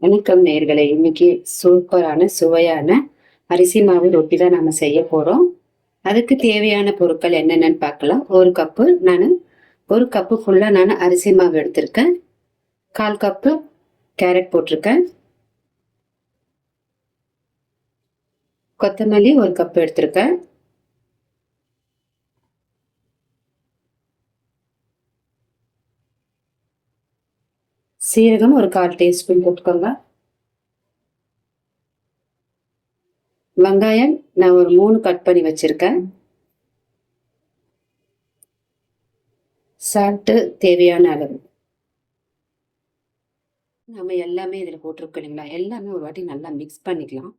வணக்கம் நேயர்களே. இன்னைக்கு சூப்பரான சுவையான அரிசி மாவு ரொட்டி தான் நாம செய்ய போறோம். அதுக்கு தேவையான பொருட்கள் என்னென்னு பார்க்கலாம். ஒரு கப்பு ஃபுல்லா நான் அரிசி மாவு எடுத்திருக்கேன். 1/4 கப்பு கேரட் போட்டிருக்கேன். கொத்தமல்லி 1 கப் எடுத்திருக்கேன். சீரகம் ஒரு 1/4 டீஸ்பூன் போட்டுக்கோங்க. வெங்காயம் நான் ஒரு 3 கட் பண்ணி வச்சிருக்கேன். சால்ட்டு தேவையான அளவு. நம்ம எல்லாமே இதில் போட்டிருக்கோம் இல்லைங்களா, எல்லாமே ஒரு வாட்டி நல்லா மிக்ஸ் பண்ணிக்கலாம்.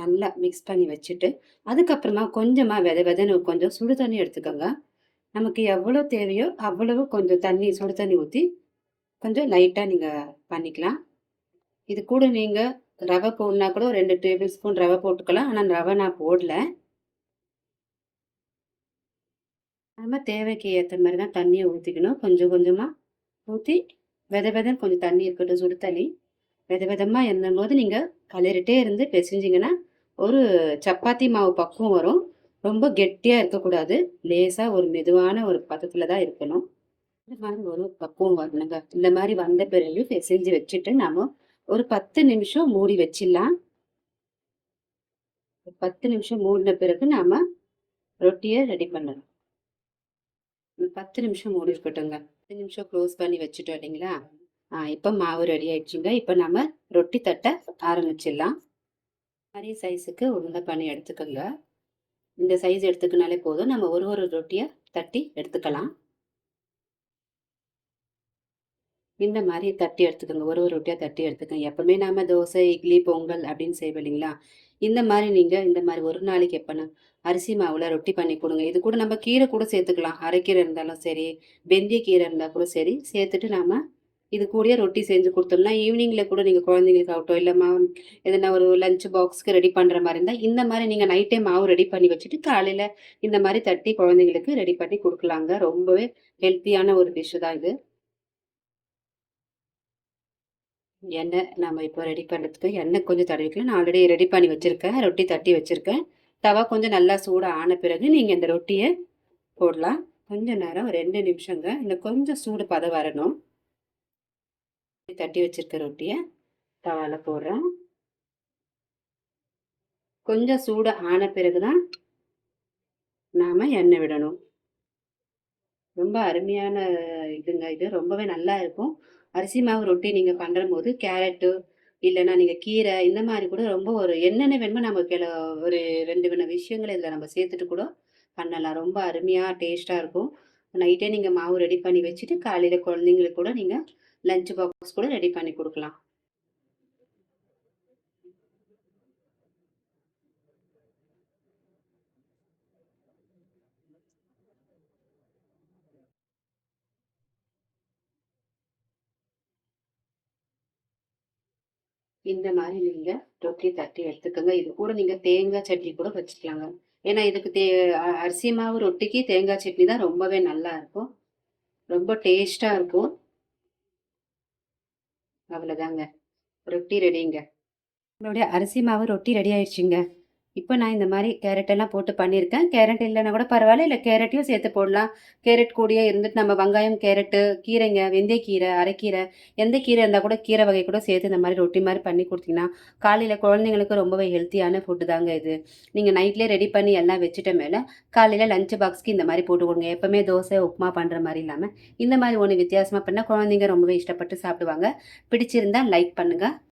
நல்லா மிக்ஸ் பண்ணி வச்சுட்டு, அதுக்கப்புறமா கொஞ்சமா வெதன்னு கொஞ்சம் சுடு தண்ணி எடுத்துக்கோங்க. நமக்கு எவ்வளோ தேவையோ அவ்வளவு கொஞ்சம் தண்ணி, சுடு தண்ணி ஊற்றி கொஞ்சம் லைட்டாக நீங்கள் பண்ணிக்கலாம். இது கூட நீங்கள் ரவை போடனா கூட 2 டேபிள் ஸ்பூன் ரவை போட்டுக்கலாம். ஆனால் ரவை நான் போடல. நம்ம தேவைக்கு ஏற்ற மாதிரி தான் தண்ணியை ஊற்றிக்கணும். கொஞ்சம் கொஞ்சமாக ஊற்றி வெதன்னு கொஞ்சம் தண்ணி இருக்கட்டும், சுடு தண்ணி. வெதமாக இருந்தபோது நீங்கள் கலரிட்டே இருந்து பிசைஞ்சிங்கன்னா ஒரு சப்பாத்தி மாவு பக்குவம் வரும். ரொம்ப கெட்டியாக இருக்கக்கூடாது. லேசாக ஒரு மெதுவான ஒரு பதத்தில் தான் இருக்கணும். இந்த மாதிரி ஒரு பக்குவம் வரணுங்க. இந்த மாதிரி வந்த பிறகு பிசைஞ்சு வச்சுட்டு நாம ஒரு 10 நிமிஷம் மூடி வச்சிடலாம். 10 நிமிஷம் மூடின பிறகு நாம ரொட்டியை ரெடி பண்ணணும். 10 நிமிஷம் மூடி இருக்கட்டுங்க. 10 நிமிஷம் க்ளோஸ் பண்ணி வச்சுட்டோம் இல்லைங்களா? இப்போ மாவு ரெடி ஆயிடுச்சுங்க. இப்போ நம்ம ரொட்டி தட்ட ஆரம்பிச்சிடலாம். நிறைய சைஸுக்கு உருண்டை பண்ணி எடுத்துக்கோங்க. இந்த சைஸ் எடுத்துக்கினாலே போதும். நம்ம ஒரு ரொட்டியை தட்டி எடுத்துக்கலாம். இந்த மாதிரி தட்டி எடுத்துக்கோங்க. ஒரு ரொட்டியாக தட்டி எடுத்துக்கோங்க. எப்பவுமே நாம தோசை, இட்லி, பொங்கல் அப்படின்னு செய்வோம் இல்லைங்களா? இந்த மாதிரி நீங்கள் இந்த மாதிரி ஒரு நாளைக்கு எப்போனா அரிசி மாவில் ரொட்டி பண்ணி கொடுங்க. இது கூட நம்ம கீரை கூட சேர்த்துக்கலாம். அரைக்கீரை இருந்தாலும் சரி, வெந்தய கீரை இருந்தால் கூட சரி, சேர்த்துட்டு நாம் இது கூடயே ரொட்டி செஞ்சு கொடுத்தோம்னா ஈவினிங்கில் கூட நீங்கள் குழந்தைங்களுக்கு ஆகட்டும், இல்லை மாவு எதனா ஒரு லஞ்ச் பாக்ஸ்க்கு ரெடி பண்ணுற மாதிரி இருந்தால் இந்த மாதிரி நீங்கள் நைட்டே மாவு ரெடி பண்ணி வச்சுட்டு காலையில் இந்த மாதிரி தட்டி குழந்தைங்களுக்கு ரெடி பண்ணி கொடுக்கலாங்க. ரொம்பவே ஹெல்த்தியான ஒரு டிஷ்ஷு தான் இது. எண்ணெய் நம்ம இப்போ ரெடி பண்ணுறதுக்கு எண்ணெய் கொஞ்சம் தடவிக்கலாம். நான் ஆல்ரெடி ரெடி பண்ணி வச்சுருக்கேன். ரொட்டி தட்டி வச்சுருக்கேன். தவா கொஞ்சம் நல்லா சூடு ஆன பிறகு நீங்கள் இந்த ரொட்டியை போடலாம். கொஞ்சம் நேரம் 2 நிமிஷங்க. இல்லை கொஞ்சம் சூடு பதம் வரணும். தட்டி வச்சுருக்க ரொட்டியை தவாவில் போடுறேன். கொஞ்சம் சூடு ஆன பிறகு தான் நாம் எண்ணெய் விடணும். ரொம்ப அருமையான இதுங்க இது. ரொம்பவே நல்லா இருக்கும். அரிசி மாவு ரொட்டி நீங்கள் பண்ணும்போது கேரட்டு இல்லைன்னா நீங்கள் கீரை இந்த மாதிரி கூட ரொம்ப ஒரு என்னென்ன வேணுமோ நம்ம ஒரு 2 வித விஷயங்களை இதில் நம்ம சேர்த்துட்டு கூட பண்ணலாம். ரொம்ப அருமையாக டேஸ்ட்டாக இருக்கும். நைட்டே நீங்கள் மாவு ரெடி பண்ணி வச்சுட்டு காலையில் குழந்தைங்களுக்கு கூட நீங்கள் லஞ்ச் பாக்ஸ் கூட ரெடி பண்ணி கொடுக்கலாம். இந்த மாதிரி நீங்க ரொட்டி தட்டி எடுத்துக்கோங்க. இது கூட நீங்க தேங்காய் சட்னி கூட வச்சுக்கலாங்க. ஏன்னா இதுக்கு அரிசி மாவு ரொட்டிக்கு தேங்காய் சட்னி தான் ரொம்பவே நல்லா இருக்கும். ரொம்ப டேஸ்டா இருக்கும். அவ்வளவுதாங்க. ரொட்டி ரெடிங்க. நம்மளுடைய அரிசி மாவு ரொட்டி ரெடி ஆயிடுச்சுங்க. இப்போ நான் இந்த மாதிரி கேரட் எல்லாம் போட்டு பண்ணியிருக்கேன். கேரட் இல்லைன்னா கூட பரவாயில்ல. இல்லை கேரட்டையும் சேர்த்து போடலாம். கேரட் கூடயே இருந்துட்டு நம்ம வெங்காயம், கேரட்டு, கீரைங்க, வெந்தயக்கீரை, அரைக்கீரை எந்த கீரை இருந்தால் கூட கீரை வகை கூட சேர்த்து இந்த மாதிரி ரொட்டி மாதிரி பண்ணி கொடுத்தீங்கன்னா காலையில் குழந்தைங்களுக்கு ரொம்பவே ஹெல்த்தியான ஃபுட்டு தாங்க இது. நீங்கள் நைட்லேயே ரெடி பண்ணி எல்லாம் வச்சுட்ட மேலே காலையில் லஞ்ச் பாக்ஸ்க்கு இந்த மாதிரி போட்டு கொடுங்க. எப்போவுமே தோசை, உப்புமா பண்ணுற மாதிரி இல்லாமல் இந்த மாதிரி ஒன்று வித்தியாசமாக பண்ணால் குழந்தைங்க ரொம்பவே இஷ்டப்பட்டு சாப்பிடுவாங்க. பிடிச்சிருந்தா லைக் பண்ணுங்கள்.